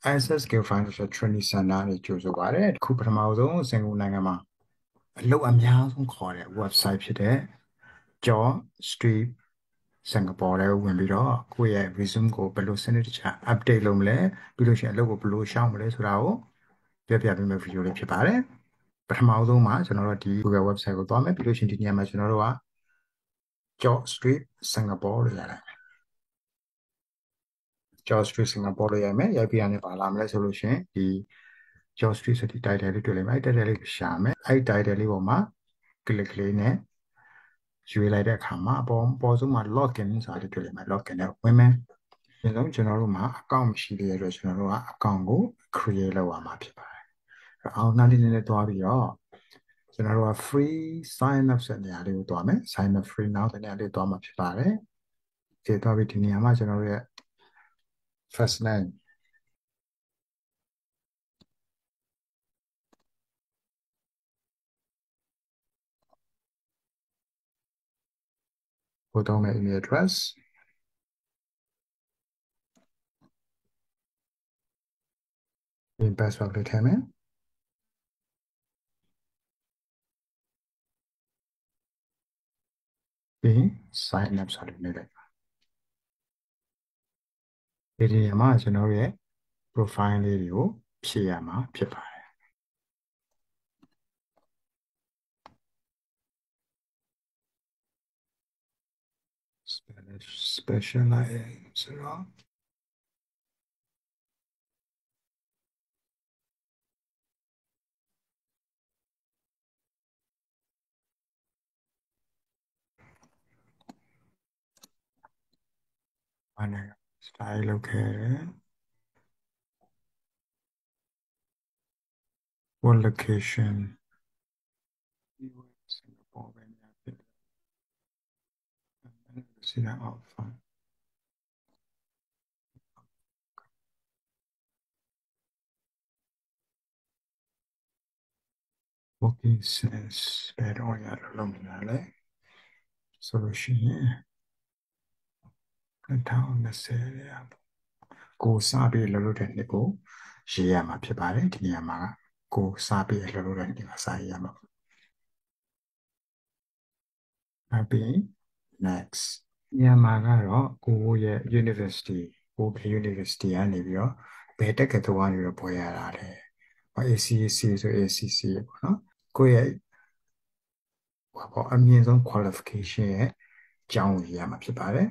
ISS Skill Financial Training Center နေကြိုဆိုပါရစေ။ခုပထမဆုံးစင်ကာပူနိုင်ငံမှာအလုပ်အများဆုံးခေါ်တဲ့ website ဖြစ်တဲ့ Job Street Singapore လေးဝင်ပြီးတော့ကိုယ့်ရဲ့ resume ကိုဘယ်လိုစနစ်တကျ update လုပ်မလဲပြီးလို့ရှိရင်အလုပ်ကိုဘယ်လိုရှောင်မလဲဆိုတာကိုပြပြပေးမယ့် video လေးဖြစ်ပါတယ်။ပထမဆုံးမှာကျွန်တော်တို့ဒီ Google website ကိုသွားမယ်ပြီးလို့ရှိရင်ဒီနေရာမှာကျွန်တော်တို့က Job Street Singapore လို့ရတယ်။ Job Street Singapore လို့ရမယ်။ရိုက်ပြီးရနေပါလာမလဲဆိုလို့ရှိရင်ဒီ Job Street ဆိုတဲ့ title လေးတွေ့လိမ့်မယ်။အဲ့ title လေးကိုရှာမယ်။အဲ့ title လေးပေါ်မှာ click လေးနဲ့ရွေးလိုက်တဲ့အခါမှာအပေါ်ဆုံးမှာ login ဆိုတာတွေ့လိမ့်မယ်။ login နဲ့ဝင်မယ်။ဒီဆုံးကျွန်တော်တို့မှာ account မရှိသေးတဲ့အတွက်ကျွန်တော်တို့က account ကို create လုပ်ရမှာဖြစ်ပါတယ်။အောင်နောက်လေးနည်းနည်းသွားပြီးတော့ကျွန်တော်တို့က free sign up ဆိုတဲ့နေရာလေးကိုသွားမယ်။ sign up free now တဲ့နေရာလေးသွားမှာဖြစ်ပါတယ်။ဒီသွားပြီးဒီနေရာမှာကျွန်တော်တို့ရဲ့ first nameကိုသုံးမယ့် email address ဒီ password လေးထည့်မယ်ပြီး sign up ဆိုတဲ့နေရာဒီနေရာမှာကျွန်တော်ရဲ့ profile လေးတွေကိုဖြည့်ရမှာဖြစ်ပါတယ်specialize ဆိုတော့ style လုပ်ခဲ့တယ် what location Singapore ပဲများဖြစ်တယ်စီးတာ alpha working sense ဘယ်တော့ရလို့မလဲဆိုလို့ရှိရင်2020ရကိုစပြီးလှုပ်လို့တဲ့နေ့ကိုရေးရမှာဖြစ်ပါတယ်ဒီနေရာမှာကိုစပြီးလှုပ်လို့တဲ့နေ့ကစာရေးရမှာနောက်ပြီး next ညမှာကတော့ကိုရဲ့ university ကိုဘယ် university ကနေပြီးတော့ဘယ်တက္ကသိုလ်ကနေတော့ပေါ်ရတာလဲ ACC ဆို ACC ပေါ့နော်ကိုရဲ့အမြင့်ဆုံး qualification ရဲ့အကြောင်းကိုရေးရမှာဖြစ်ပါတယ်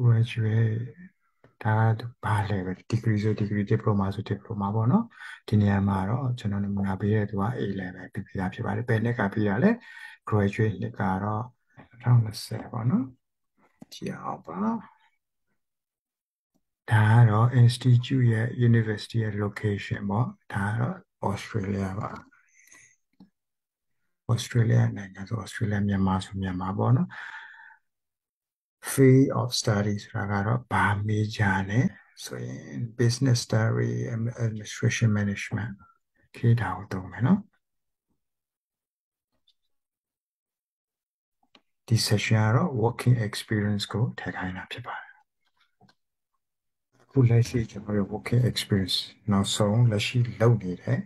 graduate ဒါဘာလဲပဲ degree ဆို degree diploma ဆို diploma ပေါ့နော်ဒီနေရာမှာတော့ကျွန်တော်တို့ငါပေးတဲ့သူက A level ပြီးတာဖြစ်ပါတယ်ဘယ်နှစ်ကပြီးတာလဲ graduate နှစ်ကတော့2020ပေါ့နော်ကြည့်အောင်ပါဒါကတော့ institute ရဲ့ university ရဲ့ location ပေါ့ဒါကတော့ Australia ပါ Australia နိုင်ငံဆို Australia မြန်မာဆိုမြန်မာပေါ့နော် field of study ဆိုတာကတော့ဘာ major လဲဆိုရင် business study administration management ခေတ်တာကိုသုံးမယ်နော်ဒီ session ကတော့ working experience ကိုထည့်ခိုင်းတာဖြစ်ပါတယ်အခုလက်ရှိကျွန်တော်တို့ working experience နောက်ဆုံးလက်ရှိလုပ်နေတဲ့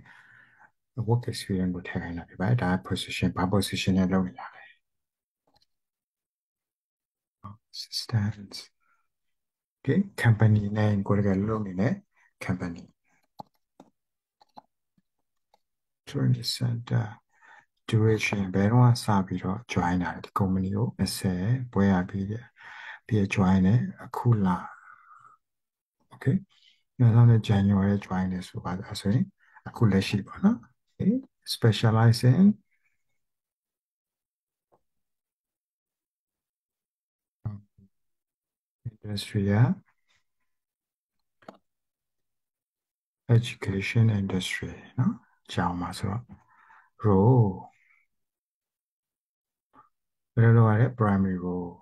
work experience ကိုထည့်ခိုင်းတာဖြစ်ပါတယ်ဒါ position ဘာ position နဲ့လုပ်နေတာလဲ assistant okay company name ကိုလည်းလုပ်နေတဲ့ company training center duration ဘယ်တော့စပြီးတော့ join တာလဲဒီ company ကို20ပွဲရပြီး join တယ်အခုလာ okay 2000 January join တယ်ဆိုပါဆိုရင်အခုလက်ရှိပေါ့နော် okay specialize in industry ရ education industry နော်ကျောင်းမှာဆိုတော့ role ဘယ်လိုလုပ်ရလဲ primary role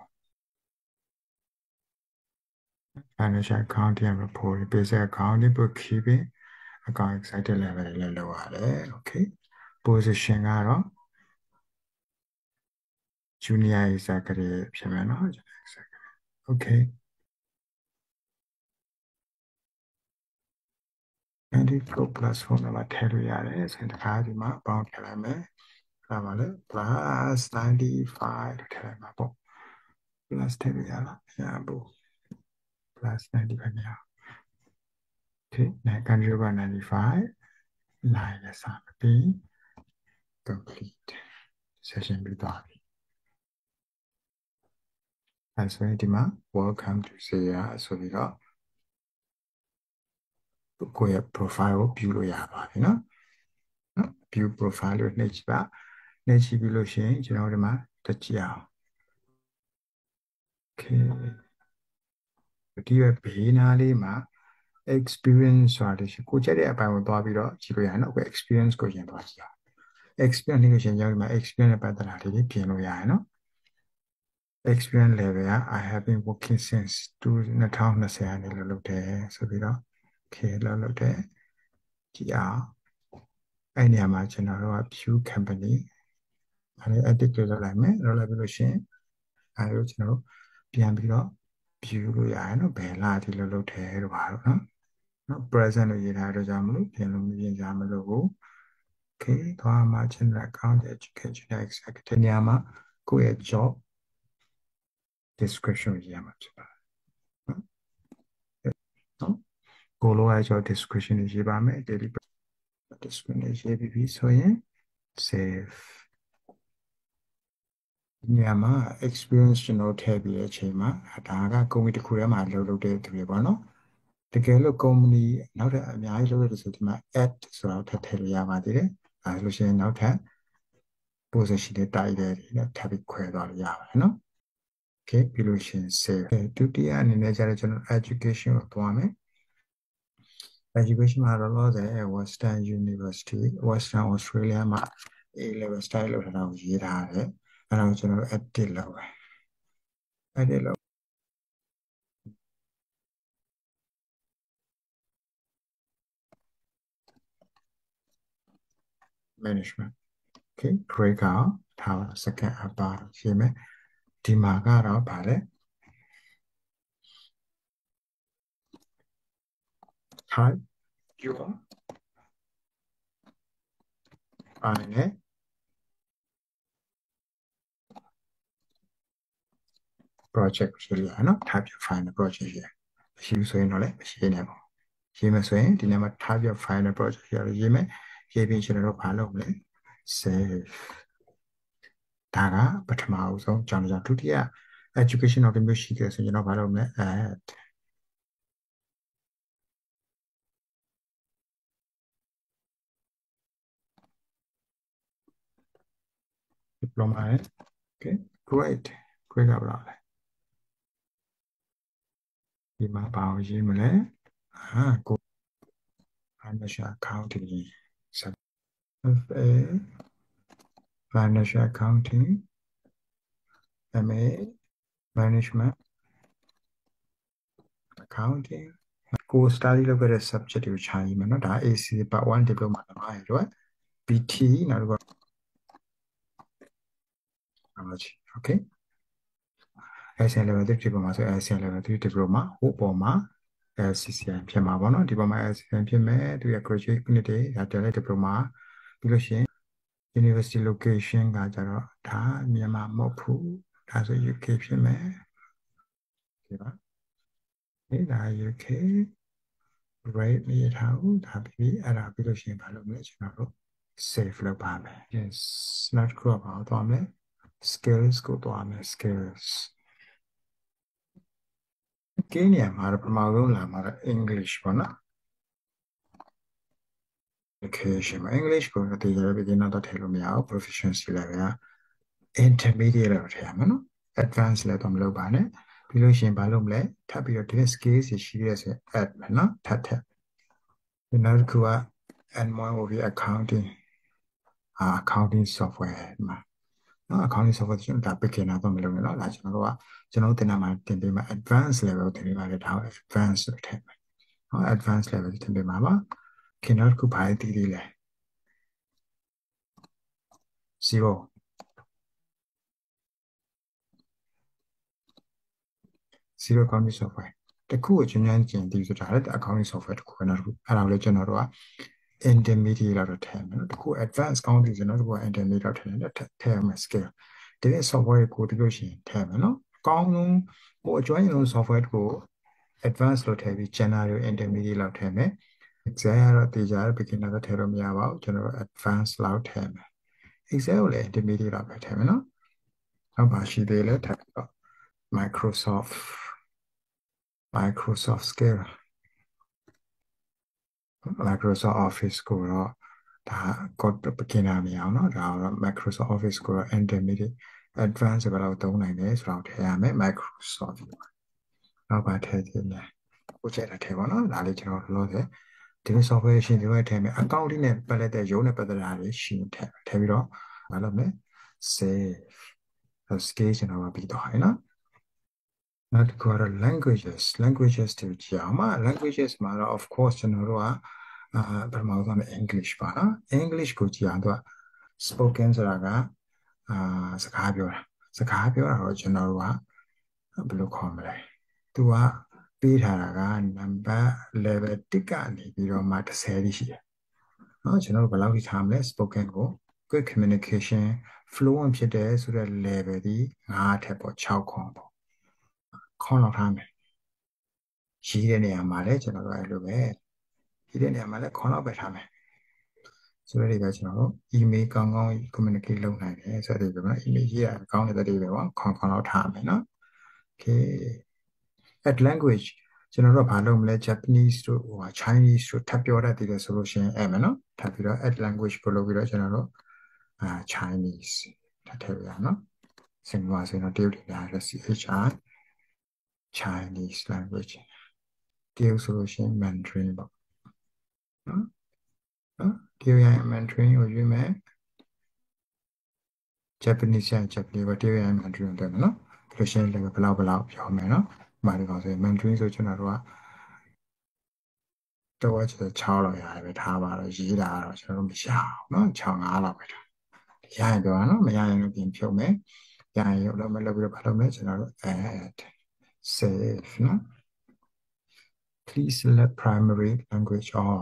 financial accounting and reporting basic accounting bookkeeping account excited level လေးလောက်ရတယ် okay position ကတော့ junior executive ဖြစ်မယ်နော် junior executive okay 94 plus phone number ထည့်လို့ရတယ်ဆိုရင်တခါဒီမှာပေါင်းထည့်လိုက်မယ်ဒါပါလေ plus 95လို့ထည့်လိုက်မှာပေါ့ plus ထည့်လို့ရလားရဘူး plus 95ရ okay 90 over 95 line နဲ့စပြီး complete session ပြီးသွားပြီအဲဆိုရင်ဒီမှာ welcome to Zaya ဆိုပြီးတော့ကိုယ့်ရဲ့ profile ကို view လို့ရပါပြီနော် view profile လို့နှိပ်ကြည့်ပါနှိပ်ကြည့်ပြီးလို့ရှိရင်ကျွန်တော်ဒီမှာတက်ကြည့်အောင် okay ဒီရဲ့ဘေးနားလေးမှာ experience ဆိုတာရှိကိုကြက်တဲ့အပိုင်းကိုသွားပြီးတော့ကြည့်လို့ရတယ်နော်အခု experience ကိုရင်သွားကြည့်အောင် experience လို့ရှိရင်ကျွန်တော်ဒီမှာ experience နဲ့ပတ်သက်တာလေးတွေပြင်လို့ရတယ်နော် experience level က I have been working since 2020ကနေလုပ်တယ်ဆိုပြီးတော့ okay လုပ်တယ်ကြည့်အောင်အဲ့နေရာမှာကျွန်တော်တို့က view company အဲ့ edit လုပ်လိုက်မယ်လုပ်လိုက်ပြီးလို့ရှိရင်အဲ့လိုကျွန်တော်တို့ပြန်ပြီးတော့ view လို့ရတယ်နော်ဘယ်လာဒီလုပ်တယ်လို့ပါတော့နော် present လို့ရေးထားတော့ကြောင့်မလို့ပြင်လို့မပြင်ကြမလို့ဘူး okay သွားမှာ general account education executive နေရာမှာကိုယ့်ရဲ့ job description ရေးရမှာဖြစ်ပါတယ်နော်ကိုလိုရဲ့ job description ရေးပါမယ် daily description ရေးပြီးဆိုရင် save နေရာမှာ experience ကျွန်တော်ထည့်ပြီးတဲ့အချိန်မှာဒါကကုမ္ပဏီတစ်ခုထဲမှာလုပ်တဲ့သူတွေပေါ့နော်တကယ်လို့ကုမ္ပဏီနောက်ထပ်အများကြီးလုပ်ရတဲ့ဆိုဒီမှာ add ဆိုတော့ထပ်ထည့်လို့ရပါသေးတယ်အဲလို့ရှိရင်နောက်ထပ် position တွေတိုက်တယ်နဲ့ထပ်ပြီးခွဲသွားလို့ရပါတယ်နော် okay ပြီးလို့ရှိရင် save ဒုတိယအနေနဲ့ကျတော့ကျွန်တော် education ကိုသွားမယ် education မှာတော့လောဆယ် Western University Western Australia မှာ A level style လို့ထားတာကိုရေးထားတယ်အဲ့ဒါကိုကျွန်တော် edit လုပ်မယ် edit လုပ် management okay break out ထားပါ second upper ရေးမယ်ဒီမှာကတော့ဗာလဲ type your file project ဆိုရအောင်နော် type your file project ရေးမရှိဘူးဆိုရင်တော့လည်းမရှိနေပါဘူးရေးမယ်ဆိုရင်ဒီနေ့မှာ type your file project ရေးမယ်ရေးပြီးကျွန်တော်တို့ဘာလုပ်မလဲ save ဒါကပထမအဆုံးကြောင်းဒုတိယ education တော့ဒီမျိုးရှိခဲ့ဆိုရင်ကျွန်တော်ဘာလုပ်မလဲ add diploma okay great ကဘယ်လောက်လဲဒီမှာဘာကိုရေးမလဲကို financial accounting FA financial accounting MA management accounting ကို study လုပ်ခဲ့တဲ့ subject တွေကိုခြားရေးမယ်နော်ဒါ AC part 1 diploma သမားတွေအတွက် BT နောက်တစ်ခု okay ASEAN level 3 diploma ဆို ASEAN level 3 diploma ဟိုပေါ်မှာ CCI ဖြစ်မှာပေါ့နော်ဒီပေါ်မှာ CCI ဖြစ်မယ်သူရဲ့ graduate unit တွေဒါတယ်လေ diploma ပြီးလို့ရှိရင် university location ကကြတော့ဒါမြန်မာမဟုတ်ဘူးဒါဆို UK ဖြစ်မယ်ဒီပါဒီဒါ UK rate မရထားဘူးဒါပြီးအဲ့ဒါပြီးလို့ရှိရင်ဘာလုပ်မလဲကျွန်တော်တို့ save လုပ်ပါမယ် yes နောက်တစ်ခုကဘာသွားမလဲ skills ကိုသွားမယ် skills okay နေရာမှာပထမဆုံးလာမှာတော့ English ပေါ့နော် education မှာ English ကိုတည်ရတဲ့ beginner တော့ထည့်လို့မရဘူး proficiency level က intermediate လောက်ထည့်ရမှာနော် advanced လည်းတော့မလုပ်ပါနဲ့ပြီးလို့ရှိရင်ဘာလုပ်မလဲထပ်ပြီးတော့ဒီ skills ရှိရဆို add မယ်နော်ထပ်ဒီနောက်တစ်ခုက and more will be accounting accounting software မှာ နော် accounting software ကျွန်တော်ဒါ beginner တော့မလုပ်နဲ့နော်ဒါကျွန်တော်တင်တာမှာတင်ပေးမှာ advanced level တင်ပေးမှာလေဒါကို advanced လို့ထည့်မယ်နော် advanced level တင်ပေးမှာပါခင်ဗျားခုဘာတည်တည်လဲ0 accounting software တခုကိုကျွန်တော်ကျင်တည်ဆိုတာလေ accounting software တခုကနော်အဲ့ဒါကိုလေကျွန်တော်တို့က intermediate လောက်တော့ထည့်မယ်နော်တခု advanced accounting ဆိုတော့တခုက intermediate လောက်ထည့်တယ်ထည့်ရမယ် skill ဒီ software ကိုတလို့ရှိရင်ထည့်မယ်နော်အကောင်းဆုံးဟိုအကျွမ်းကျင်ဆုံး software တခုကို advanced လို့ထည့်ပြီး general intermediate လောက်ထည့်မယ် Excel ကတော့တေချာ beginner တော့ထည့်လို့မရပါဘူးကျွန်တော်တို့ advanced လောက်ထည့်မယ် Excel ကိုလည်း intermediate လောက်ပဲထည့်မယ်နော်နောက်ပါရှိသေးလဲထပ်ပြီးတော့ Microsoft Skill Microsoft Office ကိုတော့ဒါ code beginner မရအောင်เนาะဒါတော့ Microsoft Office ကိုတော့ intermediate advanced ဘယ်လောက်သုံးနိုင်လဲဆိုတော့ထည့်ရမယ် Microsoft နောက်ပါထည့်ခြင်းလဲကိုချက်တာထည့်ပါเนาะဒါလေးကျွန်တော်လောဆယ်ဒီ software ရှင်တွေထည့်မယ် accounting နဲ့ပတ်သက်တဲ့ရုံးနဲ့ပတ်သက်တာတွေရှင်ထည့်ပြီးတော့မလုပ်နဲ့ save scale ကျွန်တော်ကပြီးတော့ဟဲ့နော်နောက်တစ်ခုကတော့ languages တွေကြည့်အောင်ပါ languages မှာတော့ of course ကျွန်တော်တို့ကပထမဆုံး English ပါနော် English ကိုကြည့်အောင်သူက spoken ဆိုတာကစကားပြောတာတော့ကျွန်တော်တို့ကဘယ်လိုခေါ်မလဲသူကပေးထားတာက number level 1ကနေပြီးတော့မှ10တိရှိတယ်เนาะကျွန်တော်တို့ဘယ်လောက်ထိထားမလဲ spoken ကို quick communication fluent ဖြစ်တယ်ဆိုတဲ့ level ဒီ9ထက်ပေါ့6ခွန်ပေါ့ခွန်လောက်ထားမယ်ရေးတဲ့နေရာမှာလည်းကျွန်တော်တို့အဲ့လိုပဲရေးတဲ့နေရာမှာလည်းခွန်လောက်ပဲထားမယ်ဆိုတော့ဒီကကျွန်တော်တို့ email ကောင်းကောင်း communicate လုပ်နိုင်တယ်ဆိုတော့ဒီက email ရေးရကောင်းတဲ့တည်းပဲပေါ့ခွန်လောက်ထားမယ်เนาะ okay at language ကျွန်တော်တို့ဘာလုပ်မလဲ Japanese တို့ဟို Chinese တို့ထပ်ပြောတတ်တယ်ဆိုလို့ရှိရင်အဲ့မယ်နော်ထပ်ပြီးတော့ at language ကိုလုပ်ပြီးတော့ကျွန်တော်တို့Chinese ထပ်ထည့်ရအောင်နော်စင်ကာဆိုရင်တော့တရုတ်တွေများတယ် CHI Chinese language တရုတ်ဆိုလို့ရှိရင် Mandarin ပေါ့နော်တရုတ်ရရင် Mandarin ကိုရွေးမယ် Japanese ရရင် Japanese ကိုတရုတ်ရရင် Mandarin ကိုတွဲမယ်နော်ဒီလိုရှင်းလည်းဘယ်လောက်ပြောမယ်နော်ဒီမှာဒီကောင်ဆိုရင် Mandarin ဆိုကျွန်တော်တို့ကတော့ကျွန်တော်6လောက်ရတယ်ပဲထားပါတော့ရေးတာတော့ကျွန်တော်တို့မရအောင်เนาะ6 5လောက်ပဲထားရရင်ပြောတာเนาะမရရင်တော့ပြင်ဖြုတ်မယ်ရရင်ရုပ်တော့မလုပ်ပြီးတော့ဘာလုပ်မလဲကျွန်တော်တို့ add save เนาะ please select primary language or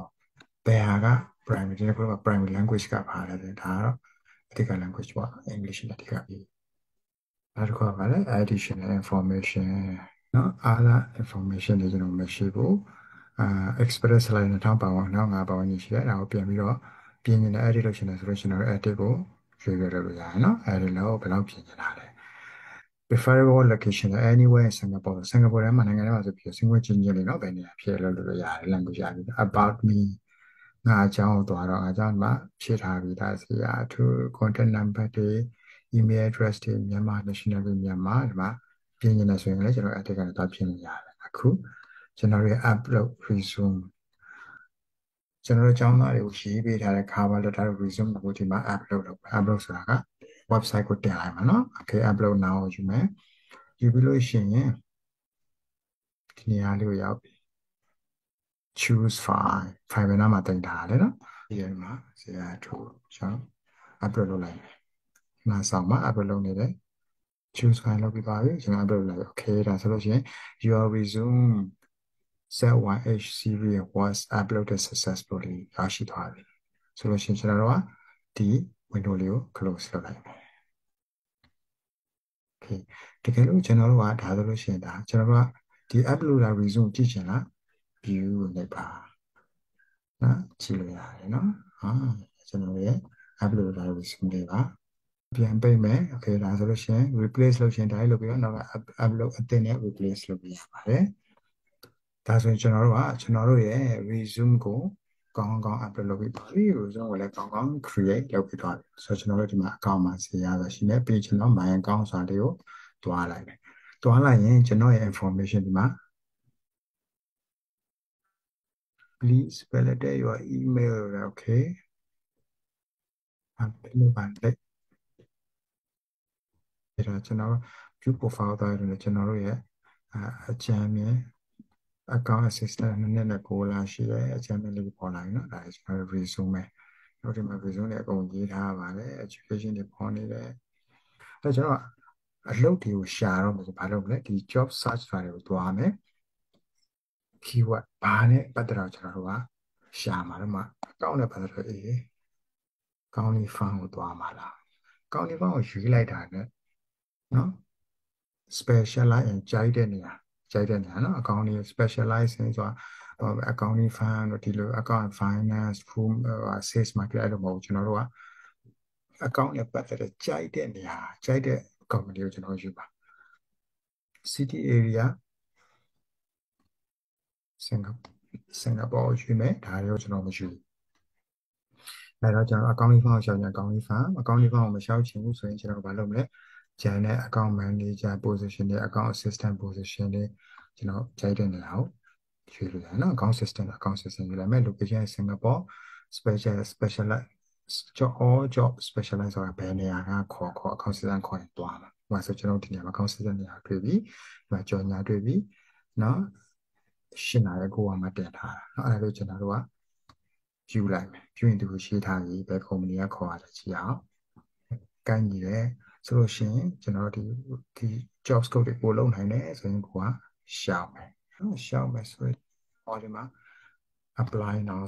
ဘယ်ဟာက primary ဒီကတော့ primary language ကပါတယ်ဒါကတော့အဓိက language ပေါ့ English နဲ့အဓိကပြီးနောက်တစ်ခုကဘာလဲ additional information เนาะအားလား information တွေကျွန်တော်မရှိဘူးexpress line 1000ပါဝင်1005ပါဝင်ရှိတယ်ဒါကိုပြန်ပြီးတော့ပြင်နေတယ် edit လုပ်ရှင်တယ်ဆိုလို့ကျွန်တော် edit ကိုရွေးပြရလို့ရတယ်เนาะ edit လို့ဘယ်လောက်ပြင်နေတာလဲ preferable location anywhere in Singapore စင်ကာပူထဲမှာနိုင်ငံထဲမှာဆိုပြီးစင်ကာပူချင်းချင်းလေးเนาะဘယ်နေရာဖြစ်လို့ရတယ် language ရပြီ about me ငါအကြောင်းသွားတော့ငါအကြောင်းမှာဖြည့်ထားပြီးသားစီအထူး contact number တွေ email address တွေမြန်မာ nationality မြန်မာဒီမှာပြင်နေတယ်ဆိုရင်လည်းကျွန်တော် edit ကနေတော့ပြင်လို့ရတယ်အခုကျွန်တော်ရဲ့ upload resume ကျွန်တော်တို့ကျောင်းသားတွေကိုရေးပေးထားတဲ့ cover letter resume ကိုဒီမှာ upload ဆိုတာက website ကိုတင်လိုက်မှာเนาะ okay upload now ကိုယူမယ်ယူပြီးလို့ရှိရင်ဒီနေရာလေးကိုရောက်ပြီ choose file ဘယ်နားမှာတင်ထားလဲเนาะဒီမှာဆရာတို့ကျွန်တော် upload လုပ်လိုက်မယ်နားဆောင်မှာ upload လုပ်နေတယ် choose file လုပ်ပြီးပါပြီကျွန်တော် upload လုပ်လိုက် okay ဒါဆိုလို့ရှိရင် your resume Z1H series was uploaded successfully ရရှိသွားပြီဆိုလို့ရှိရင်ကျွန်တော်တို့ကဒီ window လေးကို close လုပ်လိုက်မယ် okay တကယ်လို့ကျွန်တော်တို့ကဒါဆိုလို့ရှိရင်ဒါကျွန်တော်တို့ကဒီ uploader resume ကြည့်ချင်လား view နဲ့ပါနော်ကြည့်လို့ရတယ်နော်ကျွန်တော်ရဲ့ uploader resume တွေပါပြန်ပိတ်မယ် okay ဒါဆိုလို့ရှိရင် replace လုပ်ချင်တိုင်းလုပ်ပြီးတော့နောက်က upload အသစ်နဲ့ replace လုပ်ပြီးရပါတယ်ဒါဆိုရင်ကျွန်တော်တို့ရဲ့ resume ကိုကောင်းကောင်း upload လုပ်ပြီးပါပြီ resume ကိုလည်းကောင်းကောင်း create လုပ်ပြီးသွားပြီဆိုတော့ကျွန်တော်တို့ဒီမှာ account မှာဆရာဆိုရှိနေပြီးကျွန်တော် my account ဆိုတာလေးကိုတွားလိုက်မယ်တွားလိုက်ရင်ကျွန်တော်ရဲ့ information ဒီမှာ please validate your email okay ဘယ်လိုပါလဲ ဒါကျွန်တော် view profile သွားရတယ်ကျွန်တော်တို့ရဲ့အကြမ်းမြင် account assistant နဲ့ကိုလာရှိတယ်အကြမ်းမြင်လေးပေါ်လာပြီเนาะဒါကျွန်တော် resume တို့ဒီမှာ resume နဲ့အကုန်ရေးထားပါတယ် education တွေပေါ်နေတယ်အဲကျွန်တော်အလုပ်တွေကိုရှာတော့မယ်ဘာလုပ်မလဲဒီ job search တွေကိုတွားမယ် keyword ဘာနဲ့ပတ်သက်တော့ကျွန်တော်တို့ကရှာမှာတော့မှအကောင့်နဲ့ပတ်သက်တော့ကောင်းဒီ fund ကိုတွားမှာလားကောင်းဒီ fund ကိုယူလိုက်တာနဲ့နော် specialize ကြိုက်တဲ့နေရာနော်အကောင့်ဒီ specialize ဆိုတာအကောင့်ဒီ fund တို့ဒီလို account finance full sales market အဲ့လိုမဟုတ်ကျွန်တော်တို့ကအကောင့်နဲ့ပတ်သက်တဲ့ကြိုက်တဲ့နေရာကြိုက်တဲ့ company ကိုကျွန်တော်ယူပါ city area စင်ကာပူယူမယ်ဒါတွေကိုကျွန်တော်မယူအဲ့တော့ကျွန်တော်အကောင့်လေးဖောင်းရှောက်ရင်အကောင့်လေးဖောင်းကိုမရှောက်ချင်ဘူးဆိုရင်ကျွန်တော်ဘာလုပ်မလဲဂျန်နဲ့ account manager position နဲ့ account assistant position နဲ့ကျွန်တော်ကြိုက်တဲ့နေရာကိုရွေးလို့ရတယ်နော် account system ရွေးလိုက်မယ် location Singapore specialize job specialize ဆိုတာဘယ်နေရာကခေါ် account system ခေါ်ရင်တွားမှာဟိုဆိုကျွန်တော်ဒီနေရာမှာ account system နေရာတွေ့ပြီဒီမှာကြော်ညာတွေ့ပြီနော်ရှင်းလာတဲ့ကိုကမှတင်ထားတာနော်အဲ့ဒါလို့ကျွန်တော်တို့ကယူလိုက်မယ်ယူရင်ဒီကိုရှင်းထားပြီဘယ် company ကခေါ်ရတယ်ကြည့်အောင်ကိုင်းကြီးတယ်ဆိုလို့ရှိရင်ကျွန်တော်ဒီ job scope တွေကိုလုပ်နိုင်တယ်ဆိုရင်ကိုကရှောက်မယ်နော်ရှောက်မယ်ဆိုရင်ဟောဒီမှာ apply now